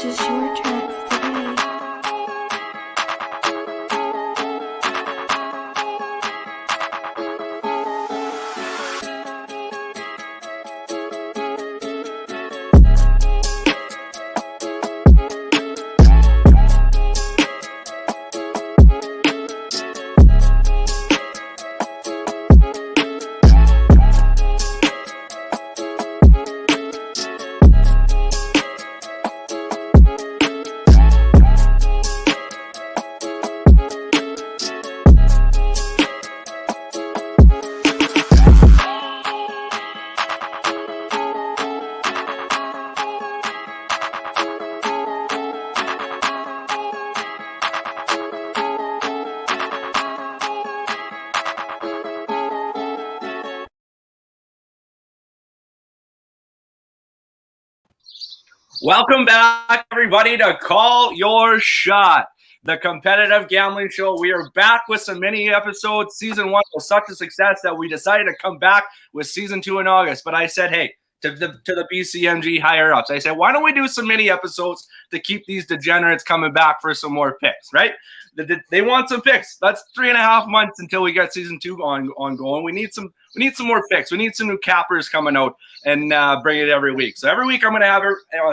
Purchase your tracks today. Welcome back, everybody, to Call Your Shot, the competitive gambling show. We are back with some mini episodes. Season 1 was such a success that we decided to come back with Season 2 in August. But I said, hey, to the BCMG higher-ups, I said, why don't we do some mini episodes to keep these degenerates coming back for some more picks, right? They want some picks. That's 3.5 months until we get Season 2 ongoing. We need some more picks. We need some new cappers coming out and bring it every week. So every week I'm going to have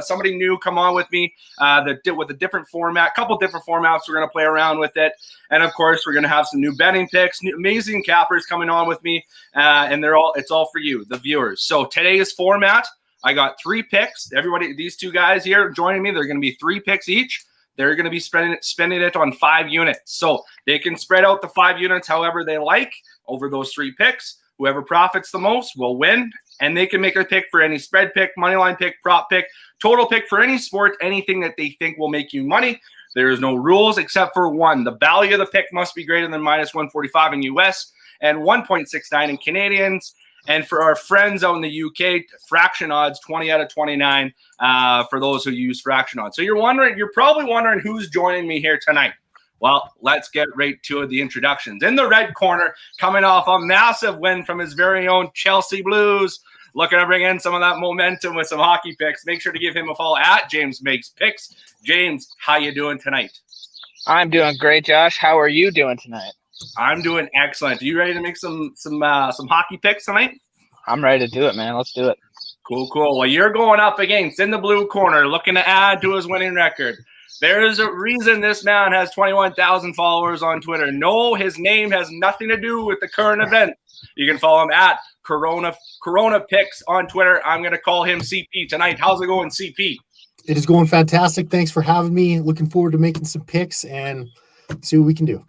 somebody new come on with me with a different format, couple different formats. We're going to play around with it. And of course, we're going to have some new betting picks, new amazing cappers coming on with me. And it's all for you, the viewers. So today's format, I got 3 picks. Everybody, these 2 guys here joining me, they're going to be 3 picks each. They're going to be spending it on 5 units. So they can spread out the 5 units however they like over those 3 picks. Whoever profits the most will win, and they can make a pick for any spread pick, money line pick, prop pick, total pick for any sport, anything that they think will make you money. There is no rules except for one. The value of the pick must be greater than minus 145 in US and 1.69 in Canadians. And for our friends out in the UK, fraction odds, 20 out of 29 for those who use fraction odds. So you're probably wondering who's joining me here tonight. Well, let's get right to the introductions. In the red corner, coming off a massive win from his very own Chelsea Blues, looking to bring in some of that momentum with some hockey picks. Make sure to give him a follow at James Makes Picks. James, how you doing tonight? I'm doing great, Josh. How are you doing tonight? I'm doing excellent. Are you ready to make some hockey picks tonight? I'm ready to do it, man. Let's do it. Cool. Well, you're going up against, in the blue corner, looking to add to his winning record. There is a reason this man has 21,000 followers on Twitter. No, his name has nothing to do with the current event. You can follow him at Corona Picks on Twitter. I'm going to call him CP tonight. How's it going, CP? It is going fantastic. Thanks for having me. Looking forward to making some picks and see what we can do.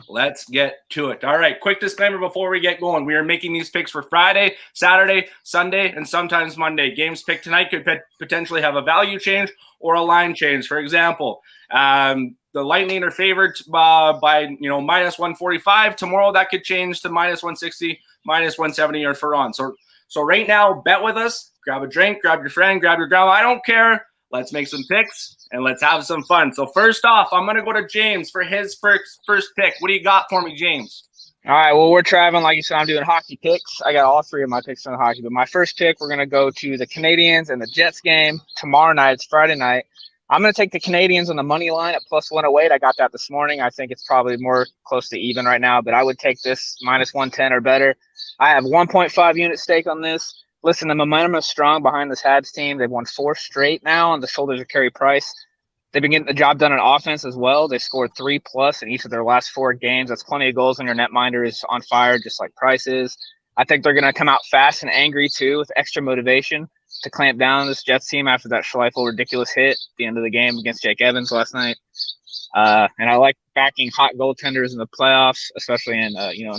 Let's get to it. All right, quick disclaimer before we get going. We are making these picks for Friday, Saturday, Sunday, and sometimes Monday. Games picked tonight could potentially have a value change or a line change. For example, the Lightning are favored by minus 145. Tomorrow that could change to minus 160, minus 170, or for on. So right now, bet with us. Grab a drink, grab your friend, grab your grandma. I don't care. Let's make some picks and let's have some fun. So first off, I'm going to go to James for his first pick. What do you got for me, James? All right, well, we're traveling. Like you said, I'm doing hockey picks. I got all 3 of my picks on the hockey. But my first pick, we're going to go to the Canadiens and the Jets game tomorrow night. It's Friday night. I'm going to take the Canadiens on the money line at plus 108. I got that this morning. I think it's probably more close to even right now, but I would take this minus 110 or better. I have 1.5 unit stake on this. Listen, the momentum is strong behind this Habs team. They've won 4 straight now on the shoulders of Carey Price. They've been getting the job done on offense as well. They scored 3+ in each of their last 4 games. That's plenty of goals when your netminder is on fire, just like Price is. I think they're going to come out fast and angry, too, with extra motivation to clamp down on this Jets team after that Schleichel ridiculous hit at the end of the game against Jake Evans last night. And I like backing hot goaltenders in the playoffs, especially in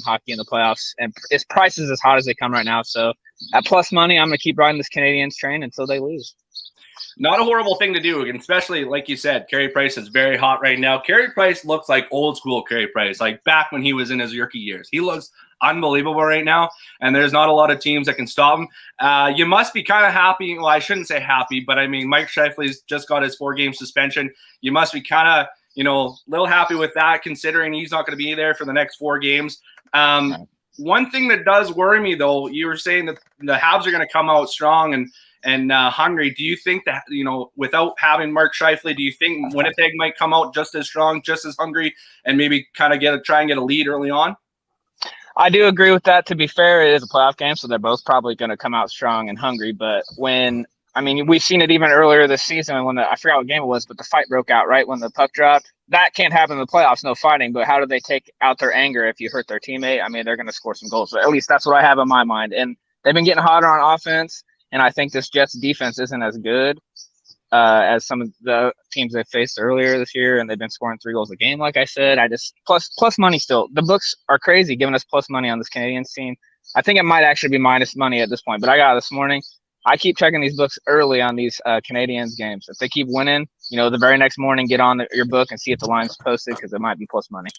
hockey in the playoffs. And its price is as hot as they come right now. So at plus money, I'm going to keep riding this Canadiens train until they lose. Not a horrible thing to do, and especially, like you said, Carey Price is very hot right now. Carey Price looks like old school Carey Price, like back when he was in his rookie years. He looks unbelievable right now, and there's not a lot of teams that can stop him. You must be kind of happy. Well, I shouldn't say happy, but I mean, Mike Scheifele's just got his 4-game suspension. You must be kind of, a little happy with that, considering he's not going to be there for the next 4 games. One thing that does worry me, though, you were saying that the Habs are going to come out strong, and and hungry. Do you think that, without having Mark Scheifele, do you think Winnipeg might come out just as strong, just as hungry, and maybe kind of try and get a lead early on? I do agree with that. To be fair, it is a playoff game, so they're both probably going to come out strong and hungry. But we've seen it even earlier this season when I forgot what game it was, but the fight broke out, right? When the puck dropped. That can't happen in the playoffs, no fighting. But how do they take out their anger if you hurt their teammate? I mean, they're going to score some goals. So at least that's what I have in my mind. And they've been getting hotter on offense, and I think this Jets defense isn't as good as some of the teams they faced earlier this year, and they've been scoring 3 goals a game, like I said. I just plus money still. The books are crazy giving us plus money on this Canadiens team. I think it might actually be minus money at this point, but I got it this morning. I keep checking these books early on these Canadiens games. If they keep winning, the very next morning, get on your book and see if the line's posted because it might be plus money.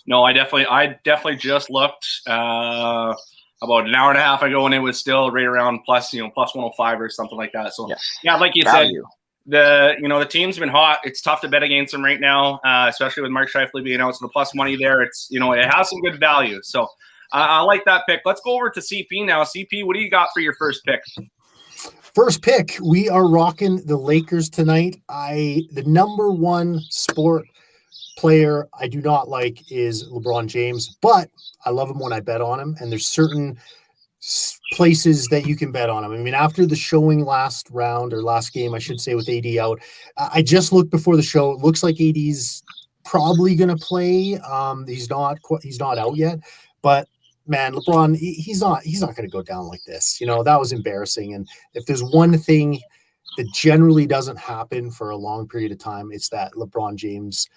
No, I definitely just looked about an hour and a half ago, and it was still right around plus 105 or something like that. So yes. Yeah, like you Value. said, the team's been hot. It's tough to bet against them right now, especially with Mark Scheifele being out. So the plus money there, it's it has some good value. So I like that pick. Let's go over to CP now. CP, what do you got for your first pick? First pick, we are rocking the Lakers tonight. The number one sport player I do not like is LeBron James, but I love him when I bet on him. And there's certain places that you can bet on him. I mean, after the showing last game, I should say, with AD out, I just looked before the show. It looks like AD's probably going to play. He's not out yet, but man, LeBron, he's not going to go down like this. That was embarrassing. And if there's one thing that generally doesn't happen for a long period of time, it's that LeBron James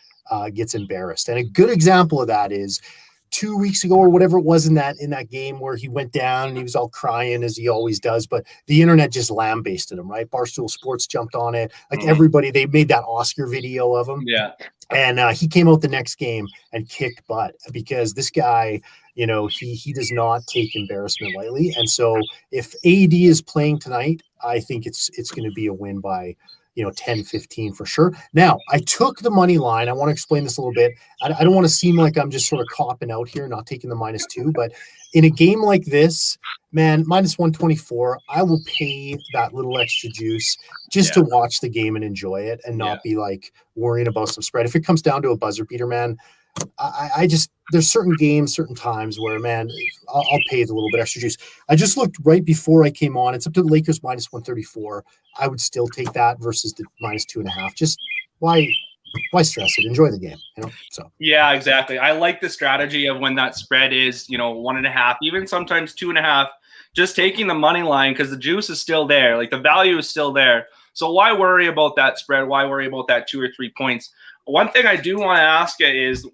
gets embarrassed. And a good example of that is 2 weeks ago or whatever it was in that game where he went down and he was all crying as he always does, but the internet just lambasted him, right? Barstool Sports jumped on it. Like everybody, they made that Oscar video of him. Yeah. And he came out the next game and kicked butt because this guy, he does not take embarrassment lightly. And so if AD is playing tonight, I think it's going to be a win by 10-15 for sure. Now, I took the money line. I want to explain this a little bit. I don't want to seem like I'm just sort of copping out here, not taking the -2, but in a game like this, man, -124, I will pay that little extra juice just to watch the game and enjoy it and not be like worrying about some spread. If it comes down to a buzzer beater, man, I just, there's certain games, certain times where, man, I'll pay the little bit extra juice. I just looked right before I came on. It's up to the Lakers -134. I would still take that versus the -2.5. Just why stress it? Enjoy the game, So yeah, exactly. I like the strategy of when that spread is 1.5, even sometimes 2.5. Just taking the money line because the juice is still there. Like the value is still there. So why worry about that spread? Why worry about that 2 or 3 points? One thing I do want to ask you is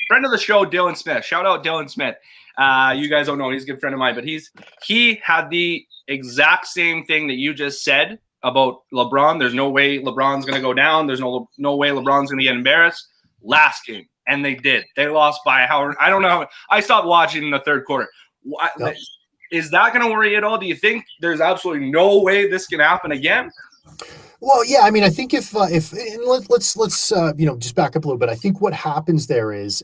friend of the show, Dylan Smith. Shout out Dylan Smith. You guys don't know, he's a good friend of mine, but he had the exact same thing that you just said about LeBron. There's no way LeBron's going to go down. There's no way LeBron's going to get embarrassed. Last game, and they did. They lost by I don't know. I stopped watching in the third quarter. Yep. Is that going to worry you at all? Do you think there's absolutely no way this can happen again? Well, yeah, I mean, I think if and let's just back up a little bit. I think what happens there is,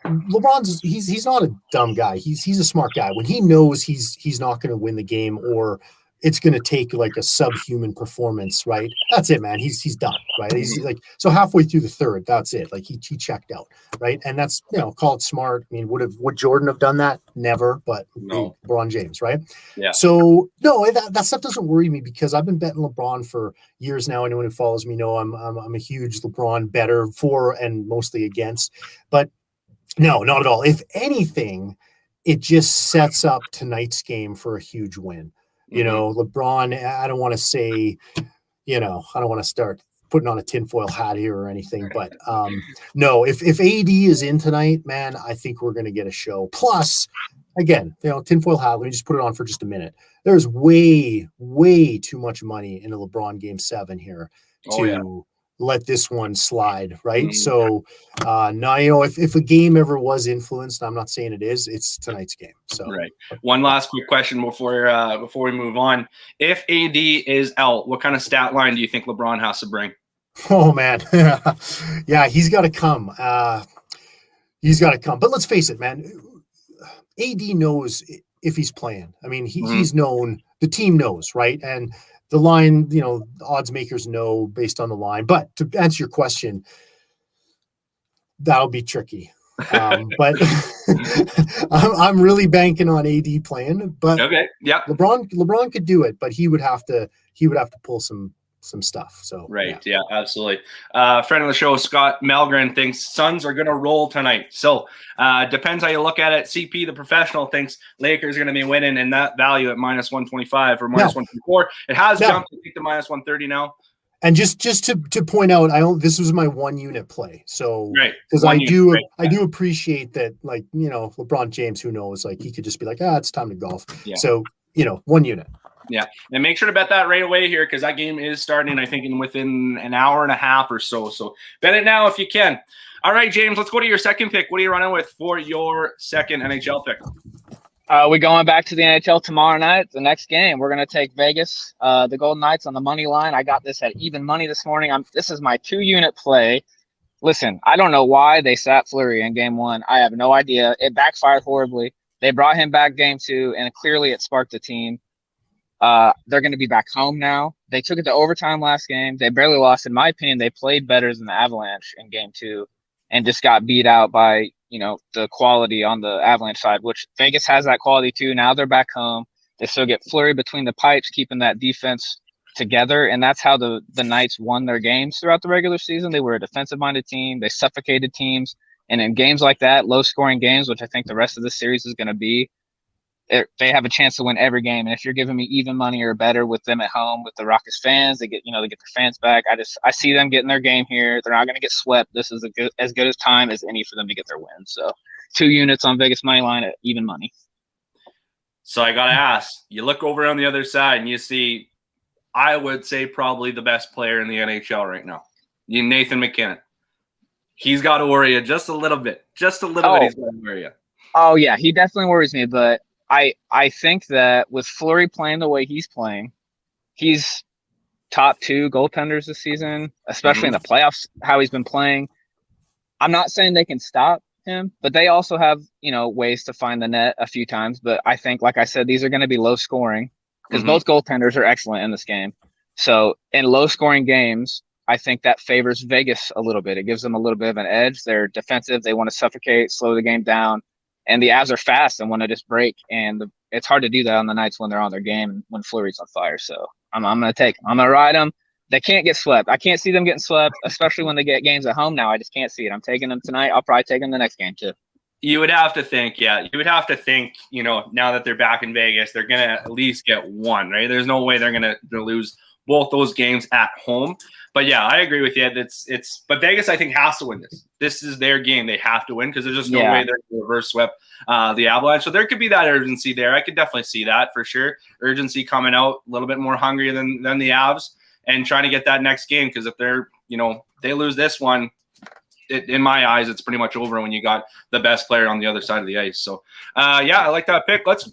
LeBron's he's not a dumb guy. He's a smart guy. When he knows he's not going to win the game or it's going to take like a subhuman performance, right? That's it, man. He's done, right? He's like, so halfway through the third, that's it. Like he checked out, right? And that's, call it smart. I mean, would Jordan have done that? Never, but no. LeBron James, right? Yeah. So no, that stuff doesn't worry me because I've been betting LeBron for years now. Anyone who follows me know I'm a huge LeBron better for and mostly against, but no, not at all. If anything, it just sets up tonight's game for a huge win. LeBron, I don't want to say, I don't want to start putting on a tinfoil hat here or anything, but no, if AD is in tonight, man, I think we're going to get a show. Plus, again, tinfoil hat, let me just put it on for just a minute. There's way, way too much money in a LeBron game 7 here to let this one slide, right? So now, if a game ever was influenced, I'm not saying it is, it's tonight's game. So right. One last quick question before we move on. If AD is out, what kind of stat line do you think LeBron has to bring? Oh man. Yeah, he's got to come. But let's face it, man. AD knows if he's playing. I mean, he's known the team knows, right? And the line, the odds makers know based on the line. But to answer your question, that'll be tricky. But I'm really banking on AD playing. But Okay, yeah, LeBron could do it, but he would have to pull some stuff. So right, yeah, absolutely. Friend of the show, Scott Malgren, thinks Suns are going to roll tonight. So depends how you look at it. CP, the professional, thinks Lakers are going to be winning, and that value at minus 125 or minus 124. It has jumped to minus 130 now. And just to point out, this was my 1 unit play. So because I do appreciate that, like, LeBron James, who knows, like he could just be like, it's time to golf. Yeah. So 1 unit. Yeah, and make sure to bet that right away here because that game is starting, I think, within an hour and a half or so. So bet it now if you can. All right, James, let's go to your second pick. What are you running with for your second NHL pick? We're going back to the NHL tomorrow night. The next game, we're going to take Vegas, the Golden Knights on the money line. I got this at even money this morning. This is my 2-unit play. Listen, I don't know why they sat Fleury in game 1. I have no idea. It backfired horribly. They brought him back game 2, and clearly it sparked the team. They're going to be back home now. They took it to overtime last game. They barely lost. In my opinion, they played better than the Avalanche in game 2 and just got beat out by, the quality on the Avalanche side, which Vegas has that quality too. Now they're back home. They still get Fleury between the pipes, keeping that defense together. And that's how the Knights won their games throughout the regular season. They were a defensive-minded team. They suffocated teams. And in games like that, low-scoring games, which I think the rest of the series is going to be, they have a chance to win every game. And if you're giving me even money or better with them at home with the Rockets fans, they get their fans back. I see them getting their game here. They're not going to get swept. This is as good a time as any for them to get their win. So 2 units on Vegas money line at even money. So I got to ask, you look over on the other side and you see, I would say probably the best player in the NHL right now, Nathan McKinnon. He's got to worry you just a little bit. Just a little bit he's got to worry you. Oh, yeah, he definitely worries me, but I think that with Fleury playing the way he's playing, he's top 2 goaltenders this season, especially in the playoffs, how he's been playing. I'm not saying they can stop him, but they also have, ways to find the net a few times. But I think, like I said, these are going to be low scoring because both goaltenders are excellent in this game. So in low scoring games, I think that favors Vegas a little bit. It gives them a little bit of an edge. They're defensive. They want to suffocate, slow the game down. And the Avs are fast and want to just break. And it's hard to do that on the nights when they're on their game and when Fleury's on fire. So I'm going to take them. I'm going to ride them. They can't get swept. I can't see them getting swept, especially when they get games at home now. I just can't see it. I'm taking them tonight. I'll probably take them the next game too. You would have to think, now that they're back in Vegas, they're going to at least get 1, right? There's no way they're going to lose both those games at home. But yeah, I agree with you. But Vegas, I think, has to win this. This is their game. They have to win because there's just no way they're going to reverse sweep the Avalanche. So there could be that urgency there. I could definitely see that for sure. Urgency coming out a little bit more hungry than the Avs and trying to get that next game. Because if they're, they lose this one, in my eyes, it's pretty much over when you got the best player on the other side of the ice. So I like that pick. That's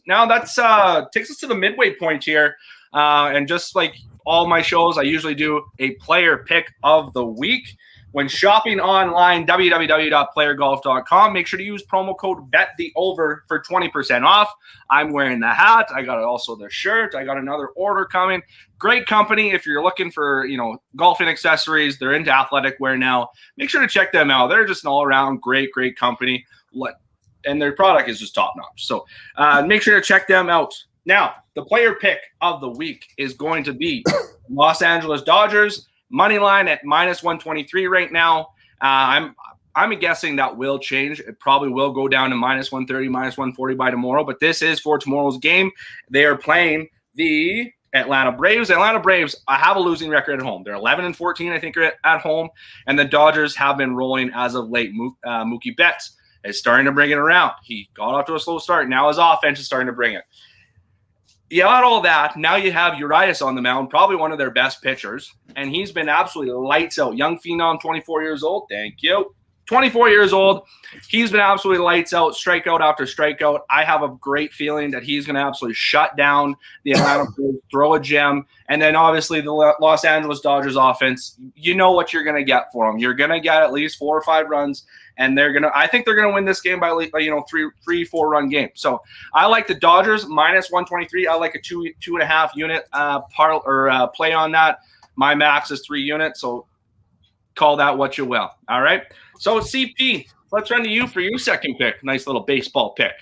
takes us to the midway point here. And just like all my shows, I usually do a player pick of the week. When shopping online, www.playergolf.com, make sure to use promo code BETTHEOVER for 20% off. I'm wearing the hat. I got also the shirt. I got another order coming. Great company. If you're looking for, golfing accessories, they're into athletic wear now. Make sure to check them out. They're just an all-around great company. And their product is just top-notch. So make sure to check them out. Now, the player pick of the week is going to be Los Angeles Dodgers. Money line at minus 123 right now. I'm guessing that will change. It probably will go down to minus 130, minus 140 by tomorrow. But this is for tomorrow's game. They are playing the Atlanta Braves. Atlanta Braves have a losing record at home. They're 11-14, I think, at home. And the Dodgers have been rolling as of late. Mookie Betts is starting to bring it around. He got off to a slow start. Now his offense is starting to bring it. You got all that. Now you have Urias on the mound, probably one of their best pitchers, and he's been absolutely lights out. Young phenom, 24 years old. Thank you. 24 years old. He's been absolutely lights out, strikeout after strikeout. I have a great feeling that he's going to absolutely shut down the Atlanta Braves, throw a gem. And then obviously the Los Angeles Dodgers offense, you know what you're going to get for them. You're going to get at least 4 or 5 runs, and I think they're going to win this game by 3-4 run game. So I like the Dodgers minus 123. I like a 2.5 unit play on that. My max is 3 units. So call that what you will. All right. So CP, let's run to you for your second pick. Nice little baseball pick.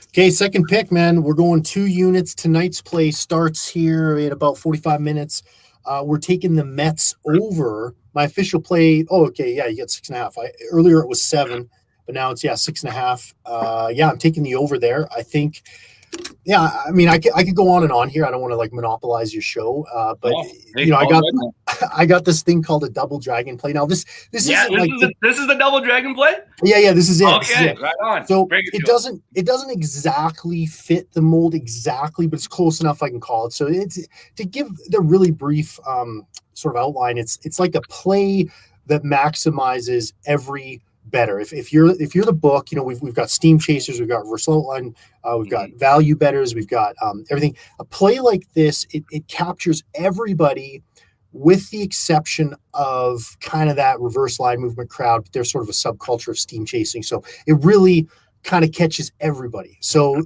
Okay, second pick, man. We're going 2 units. Tonight's play starts here in about 45 minutes. We're taking the Mets over. My official play. Oh, okay, yeah, you get 6.5. Earlier it was 7, but now it's 6.5. I'm taking the over there. I think. Yeah, I mean, I could go on and on here. I don't want to monopolize your show, but I got this thing called a double dragon play. Now this is the double dragon play. Yeah, this is it. Okay, right on. So it doesn't exactly fit the mold exactly, but it's close enough. I can call it. So it's to give the really brief sort of outline. It's like a play that maximizes every better. If you're the book, we've got steam chasers, we've got reversal outline, we've got value betters, we've got everything. A play like this, it captures everybody with the exception of kind of that reverse line movement crowd. There's sort of a subculture of steam chasing. So it really kind of catches everybody. So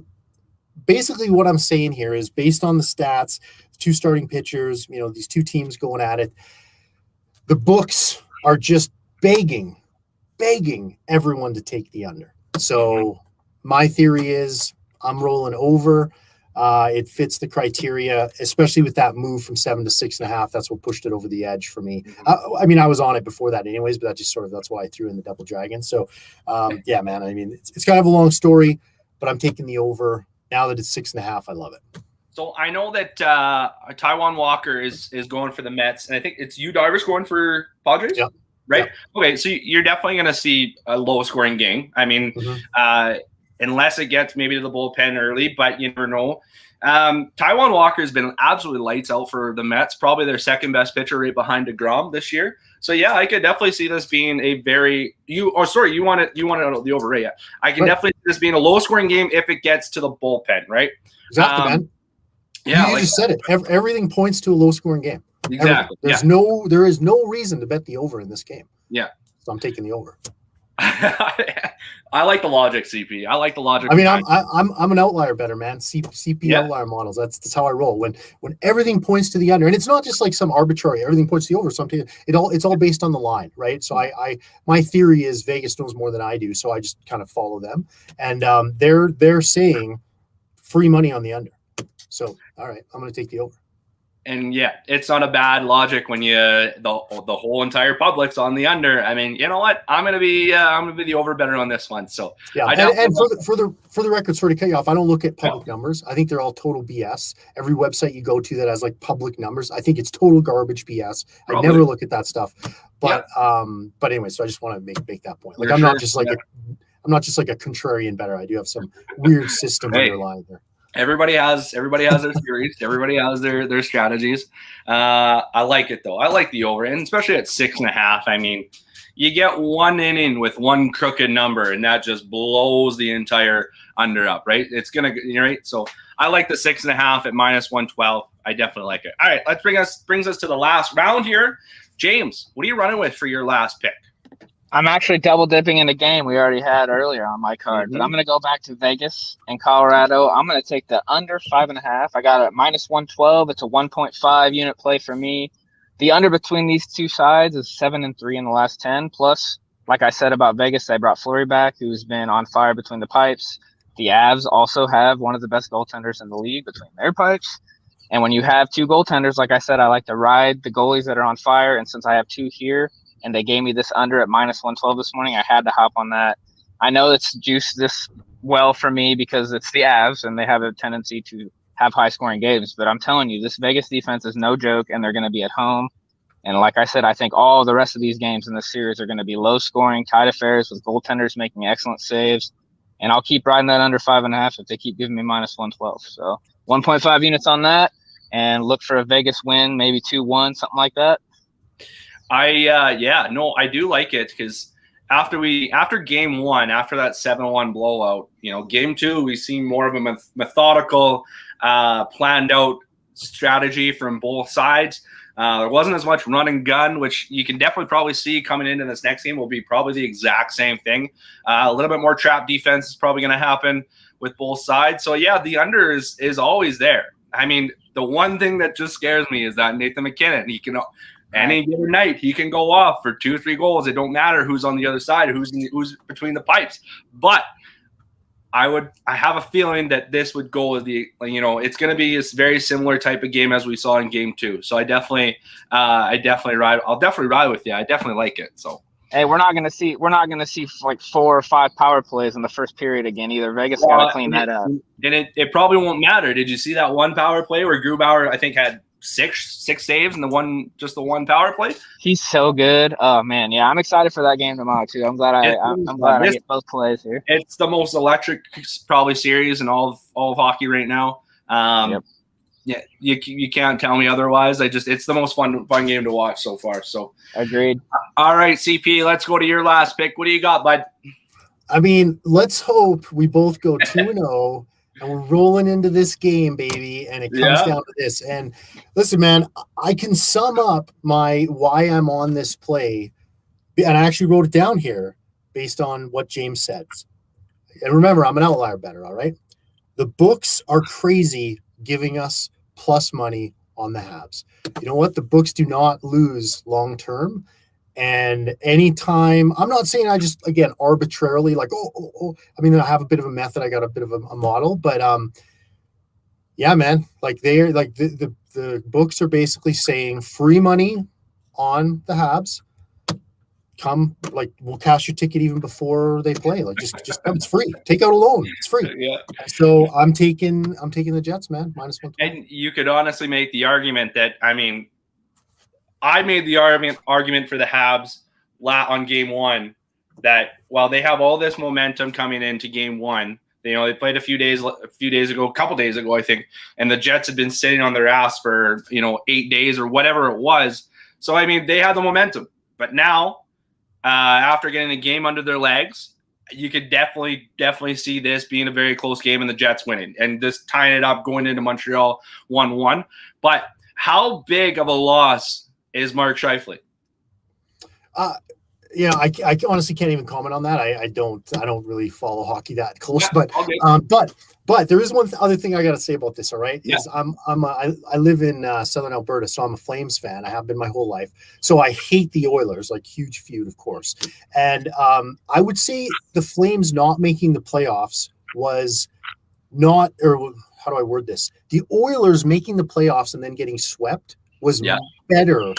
basically what I'm saying here is based on the stats, 2 starting pitchers, these 2 teams going at it, the books are just begging everyone to take the under. So my theory is I'm rolling over. It fits the criteria, especially with that move from 7 to 6.5. That's what pushed it over the edge for me. I mean, I was on it before that anyways, but that's why I threw in the double dragon. So yeah, man, I mean, it's kind of a long story, but I'm taking the over now that it's 6.5. I love it. So I know that Taijuan Walker is going for the Mets, and I think it's you, Darvish, going for Padres. Yep. Right. Yeah. Okay. So you're definitely going to see a low scoring game. I mean, unless it gets maybe to the bullpen early, but you never know. Taijuan Walker has been absolutely lights out for the Mets, probably their second best pitcher right behind DeGrom this year. So yeah, I could definitely see this being a you want the over, right? Yeah. I can definitely see this being a low scoring game if it gets to the bullpen, right? Exactly, man. Yeah. You just said it. Everything points to a low scoring game. Exactly. There is no reason to bet the over in this game. Yeah. So I'm taking the over. I like the logic, CP. I like the logic. I mean, I'm an outlier better, man. CP outlier models. That's how I roll. When everything points to the under, and it's not just like some arbitrary. Everything points to the over. Something it's all based on the line, right? So my theory is Vegas knows more than I do, so I just kind of follow them, and they're saying free money on the under. So all right, I'm going to take the over. And yeah, it's not a bad logic when the whole entire public's on the under. I mean, you know what? I'm gonna be the over better on this one. So yeah, and for the record, sorry to cut you off, I don't look at public numbers. I think they're all total BS. Every website you go to that has public numbers, I think it's total garbage BS. Probably. I never look at that stuff. But anyway, so I just want to make that point. I'm not just like a contrarian bettor. I do have some weird system underlying there. Everybody has their theories. Everybody has their strategies. I like it though. I like the over, and especially at 6.5. I mean, you get one inning with one crooked number, and that just blows the entire under up, right? It's gonna, right? So I like the 6.5 at minus 112. I definitely like it. All right, brings us to the last round here. James, what are you running with for your last pick? I'm actually double dipping in a game we already had earlier on my card, but I'm going to go back to Vegas and Colorado. I'm going to take the under 5.5. I got it at minus 112. It's a 1.5 unit play for me. The under between these two sides is 7-3 in the last 10. Plus, like I said about Vegas, they brought Fleury back, who's been on fire between the pipes. The Avs also have one of the best goaltenders in the league between their pipes. And when you have 2 goaltenders, like I said, I like to ride the goalies that are on fire. And since I have 2 here, and they gave me this under at minus 112 this morning, I had to hop on that. I know it's juiced this well for me because it's the Avs, and they have a tendency to have high-scoring games. But I'm telling you, this Vegas defense is no joke, and they're going to be at home. And like I said, I think all the rest of these games in this series are going to be low-scoring, tight affairs with goaltenders making excellent saves. And I'll keep riding that under 5.5 if they keep giving me minus 112. So 1.5 units on that, and look for a Vegas win, maybe 2-1, something like that. I do like it because after game one, after that 7-1 blowout, game two, we see more of a methodical, planned out strategy from both sides. There wasn't as much run and gun, which you can definitely probably see coming into this next game will be probably the exact same thing. A little bit more trap defense is probably going to happen with both sides. So yeah, the under is always there. I mean, the one thing that just scares me is that Nathan McKinnon, he can any given night he can go off for 2 or 3 goals. It don't matter who's on the other side, who's between the pipes. But I have a feeling that this would go as it's going to be a very similar type of game as we saw in game 2. So I'll definitely ride with you. I definitely like it. So hey, we're not going to see like 4 or 5 power plays in the first period again either. Vegas got to clean that up. And it probably won't matter. Did you see that one power play where Grubauer I think had 6 saves and the one power play? He's so good. Oh man, yeah, I'm excited for that game tomorrow too. I'm glad I get both plays here. It's the most electric probably series in all of hockey right now. Yep. Yeah, you can't tell me otherwise. It's the most fun game to watch so far. So agreed. All right, CP, let's go to your last pick. What do you got, bud? I mean, let's hope we both go 2-0 and we're rolling into this game, baby. And it comes down to this. And listen, man, I can sum up why I'm on this play. And I actually wrote it down here based on what James said. And remember, I'm an outlier better, all right? The books are crazy giving us plus money on the Habs. You know what? The books do not lose long term. And anytime, I'm not saying I just, again, arbitrarily like, I mean, I have a bit of a method. I got a bit of a model, but yeah, man, like they're like the books are basically saying free money on the Habs. Come, like, we'll cash your ticket even before they play. Like, just it's free. Take out a loan. It's free. Yeah. So I'm taking the Jets, man. -120. And you could honestly make the argument that, I mean, I made the argument for the Habs on game 1 that while they have all this momentum coming into game 1, they played a couple days ago, I think, and the Jets had been sitting on their ass for 8 days or whatever it was. So I mean, they had the momentum, but now after getting a game under their legs, you could definitely see this being a very close game and the Jets winning and just tying it up going into Montreal 1-1. But how big of a loss is Mark Scheifele? I honestly can't even comment on that. I don't really follow hockey that close, Yeah, but there is one other thing I got to say about this. All right, Yeah. is I live in Southern Alberta, so I'm a Flames fan. I have been my whole life, so I hate the Oilers, like huge feud, of course. And I would say the Flames not making the playoffs was not, or how do I word this? The Oilers making the playoffs and then getting swept was better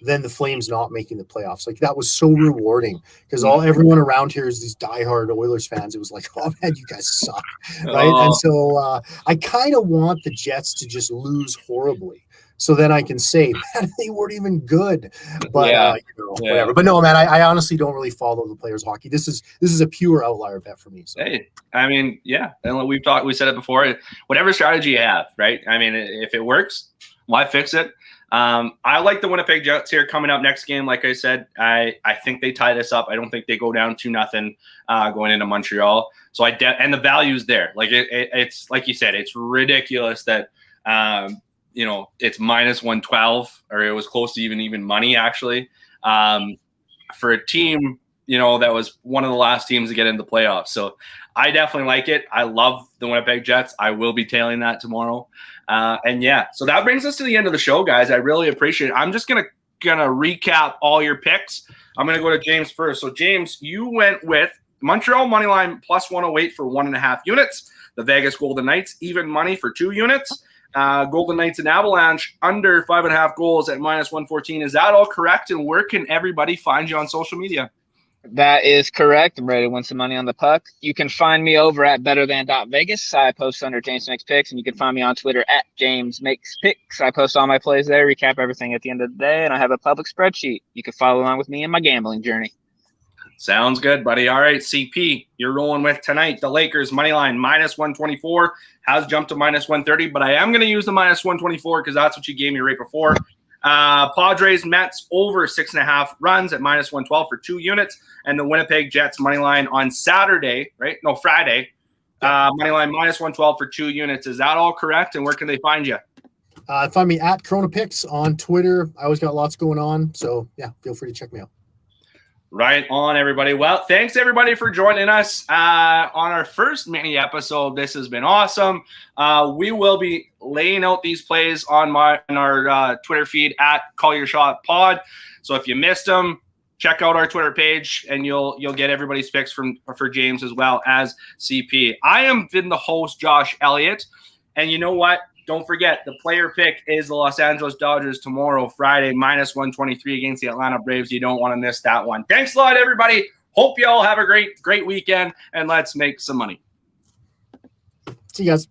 than the Flames not making the playoffs. Like, that was so rewarding because everyone around here is these diehard Oilers fans. It was like, oh man, you guys suck, right? And so I kind of want the Jets to just lose horribly, so then I can say, man, they weren't even good. But whatever. But no, man, I honestly don't really follow the players' hockey. This is a pure outlier bet for me. So. Hey, I mean, yeah, and we said it before. Whatever strategy you have, right? I mean, if it works, why fix it? I like the Winnipeg Jets here coming up next game. Like I said, I think they tie this up. I don't think they go down 2-0 going into Montreal. So and the value's there. Like it's like you said, it's ridiculous that it's -112, or it was close to even money actually, for a team that was one of the last teams to get into the playoffs. So I definitely like it. I love the Winnipeg Jets. I will be tailing that tomorrow. So that brings us to the end of the show, guys. I really appreciate it. I'm just gonna recap all your picks. I'm gonna go to James first. So James, you went with Montreal moneyline +108 for 1.5 units. The Vegas Golden Knights even money for 2 units. Golden Knights and Avalanche under 5.5 goals at -114. Is that all correct? And where can everybody find you on social media? That is correct. I'm ready to win some money on the puck. You can find me over at betterthan.vegas. I post under James Makes Picks, and you can find me on Twitter at James Makes Picks. I post all my plays there, recap everything at the end of the day, and I have a public spreadsheet. You can follow along with me in my gambling journey. Sounds good, buddy. All right, CP, you're rolling with tonight. The Lakers money line -124 has jumped to -130, but I am going to use the -124 because that's what you gave me right before. Padres Mets over 6.5 runs at -112 for 2 units, and the Winnipeg Jets money line on Saturday, right? No, Friday. Money line -112 for 2 units. Is that all correct? And where can they find you? Find me at CoronaPicks on Twitter. I always got lots going on, so yeah, feel free to check me out. Right on, everybody. Well, thanks everybody for joining us on our first mini episode. This has been awesome. We will be laying out these plays on our Twitter feed at Call Your Shot Pod. So if you missed them, check out our Twitter page, and you'll get everybody's picks for James as well as CP. I am been the host, Josh Elliott, and you know what? Don't forget, the player pick is the Los Angeles Dodgers tomorrow, Friday, -123 against the Atlanta Braves. You don't want to miss that one. Thanks a lot, everybody. Hope you all have a great weekend, and let's make some money. See you guys.